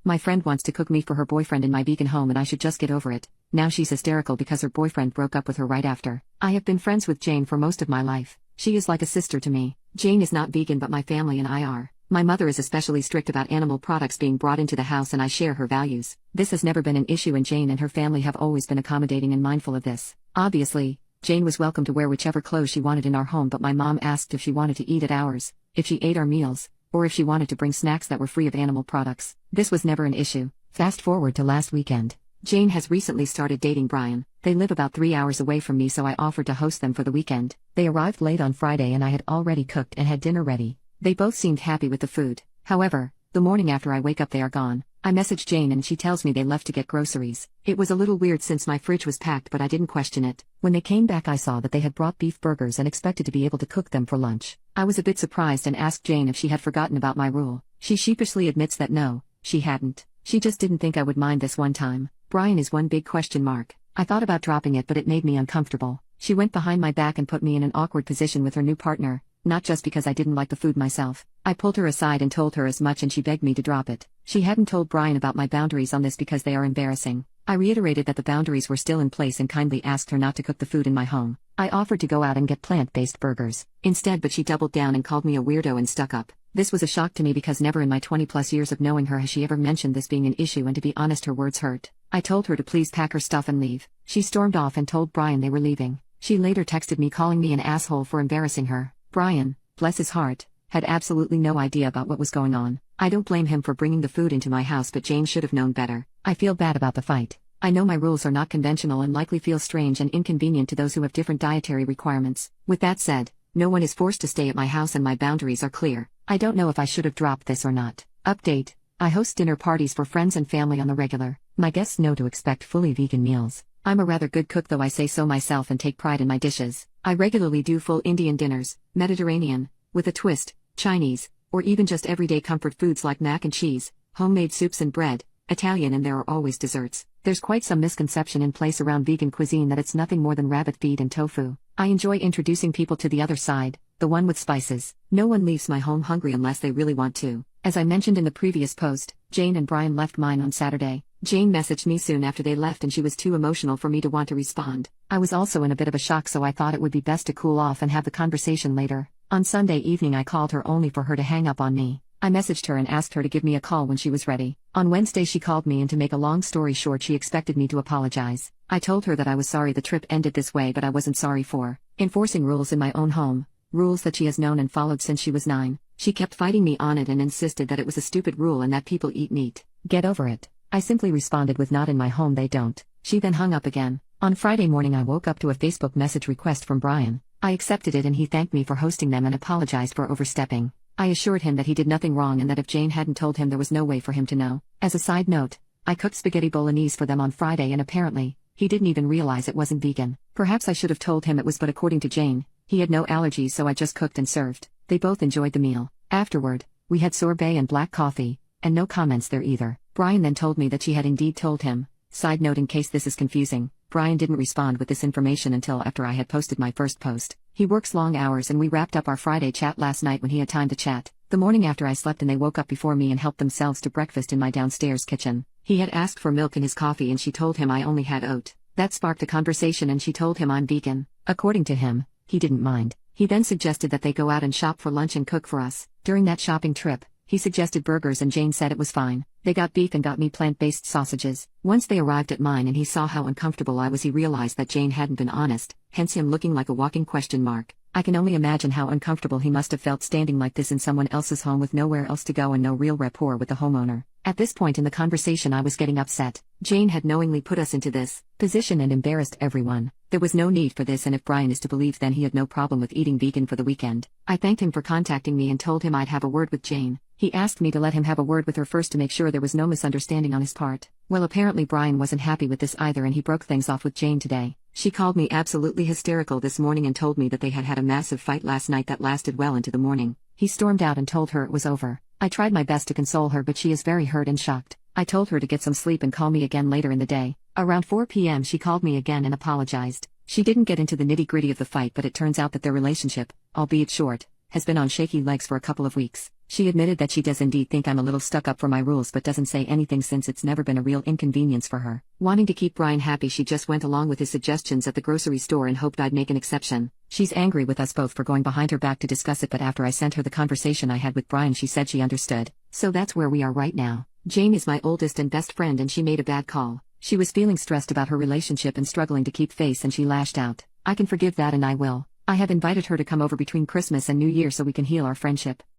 My friend wants to cook me for her boyfriend in my vegan home and I should just get over it. Now she's hysterical because her boyfriend broke up with her right after. I have been friends with Jane for most of my life. She is like a sister to me. Jane is not vegan but my family and I are. My mother is especially strict about animal products being brought into the house and I share her values. This has never been an issue and Jane and her family have always been accommodating and mindful of this. Obviously, Jane was welcome to wear whichever clothes she wanted in our home but my mom asked if she wanted to eat at ours, if she ate our meals, or if she wanted to bring snacks that were free of animal products. This was never an issue. Fast forward to last weekend. Jane has recently started dating Brian. They live about 3 hours away from me so I offered to host them for the weekend. They arrived late on Friday and I had already cooked and had dinner ready. They both seemed happy with the food. However, the morning after I wake up they are gone. I message Jane and she tells me they left to get groceries. It was a little weird since my fridge was packed but I didn't question it. When they came back I saw that they had brought beef burgers and expected to be able to cook them for lunch. I was a bit surprised and asked Jane if she had forgotten about my rule. She sheepishly admits that no, she hadn't. She just didn't think I would mind this one time. Brian is one big question mark. I thought about dropping it but it made me uncomfortable. She went behind my back and put me in an awkward position with her new partner. Not just because I didn't like the food myself. I pulled her aside and told her as much and she begged me to drop it. She hadn't told Brian about my boundaries on this because they are embarrassing. I reiterated that the boundaries were still in place and kindly asked her not to cook the food in my home. I offered to go out and get plant-based burgers instead but she doubled down and called me a weirdo and stuck up. This was a shock to me because never in my 20+ years of knowing her has she ever mentioned this being an issue and to be honest her words hurt. I told her to please pack her stuff and leave. She stormed off and told Brian they were leaving. She later texted me calling me an asshole for embarrassing her. Brian, bless his heart, had absolutely no idea about what was going on. I don't blame him for bringing the food into my house but Jane should have known better. I feel bad about the fight. I know my rules are not conventional and likely feel strange and inconvenient to those who have different dietary requirements. With that said, no one is forced to stay at my house and my boundaries are clear. I don't know if I should have dropped this or not. Update: I host dinner parties for friends and family on the regular. My guests know to expect fully vegan meals. I'm a rather good cook though I say so myself and take pride in my dishes. I regularly do full Indian dinners, Mediterranean, with a twist, Chinese, or even just everyday comfort foods like mac and cheese, homemade soups and bread, Italian and there are always desserts. There's quite some misconception in place around vegan cuisine that it's nothing more than rabbit feed and tofu. I enjoy introducing people to the other side, the one with spices. No one leaves my home hungry unless they really want to. As I mentioned in the previous post, Jane and Brian left mine on Saturday. Jane messaged me soon after they left and she was too emotional for me to want to respond. I was also in a bit of a shock so I thought it would be best to cool off and have the conversation later. On Sunday evening I called her only for her to hang up on me. I messaged her and asked her to give me a call when she was ready. On Wednesday she called me and to make a long story short she expected me to apologize. I told her that I was sorry the trip ended this way but I wasn't sorry for enforcing rules in my own home, rules that she has known and followed since she was 9. She kept fighting me on it and insisted that it was a stupid rule and that people eat meat. Get over it. I simply responded with not in my home they don't. She then hung up again. On Friday morning I woke up to a Facebook message request from Brian. I accepted it and he thanked me for hosting them and apologized for overstepping. I assured him that he did nothing wrong and that if Jane hadn't told him there was no way for him to know. As a side note, I cooked spaghetti bolognese for them on Friday and apparently, he didn't even realize it wasn't vegan. Perhaps I should have told him it was but according to Jane, he had no allergies so I just cooked and served. They both enjoyed the meal. Afterward, we had sorbet and black coffee, and no comments there either. Brian then told me that she had indeed told him. Side note in case this is confusing, Brian didn't respond with this information until after I had posted my first post. He works long hours and we wrapped up our Friday chat last night when he had time to chat. The morning after I slept and they woke up before me and helped themselves to breakfast in my downstairs kitchen. He had asked for milk in his coffee and she told him I only had oat. That sparked a conversation and she told him I'm vegan. According to him, he didn't mind. He then suggested that they go out and shop for lunch and cook for us. During that shopping trip, he suggested burgers and Jane said it was fine. They got beef and got me plant-based sausages. Once they arrived at mine and he saw how uncomfortable I was he realized that Jane hadn't been honest, hence him looking like a walking question mark. I can only imagine how uncomfortable he must have felt standing like this in someone else's home with nowhere else to go and no real rapport with the homeowner. At this point in the conversation I was getting upset. Jane had knowingly put us into this position and embarrassed everyone. There was no need for this and if Brian is to believe then he had no problem with eating vegan for the weekend. I thanked him for contacting me and told him I'd have a word with Jane. He asked me to let him have a word with her first to make sure there was no misunderstanding on his part. Well apparently Brian wasn't happy with this either and he broke things off with Jane today. She called me absolutely hysterical this morning and told me that they had had a massive fight last night that lasted well into the morning. He stormed out and told her it was over. I tried my best to console her but she is very hurt and shocked. I told her to get some sleep and call me again later in the day. Around 4 p.m. she called me again and apologized. She didn't get into the nitty-gritty of the fight but it turns out that their relationship, albeit short, has been on shaky legs for a couple of weeks. She admitted that she does indeed think I'm a little stuck up for my rules but doesn't say anything since it's never been a real inconvenience for her. Wanting to keep Brian happy, she just went along with his suggestions at the grocery store and hoped I'd make an exception. She's angry with us both for going behind her back to discuss it, but after I sent her the conversation I had with Brian, she said she understood. So that's where we are right now. Jane is my oldest and best friend and she made a bad call. She was feeling stressed about her relationship and struggling to keep face and she lashed out. I can forgive that and I will. I have invited her to come over between Christmas and New Year so we can heal our friendship.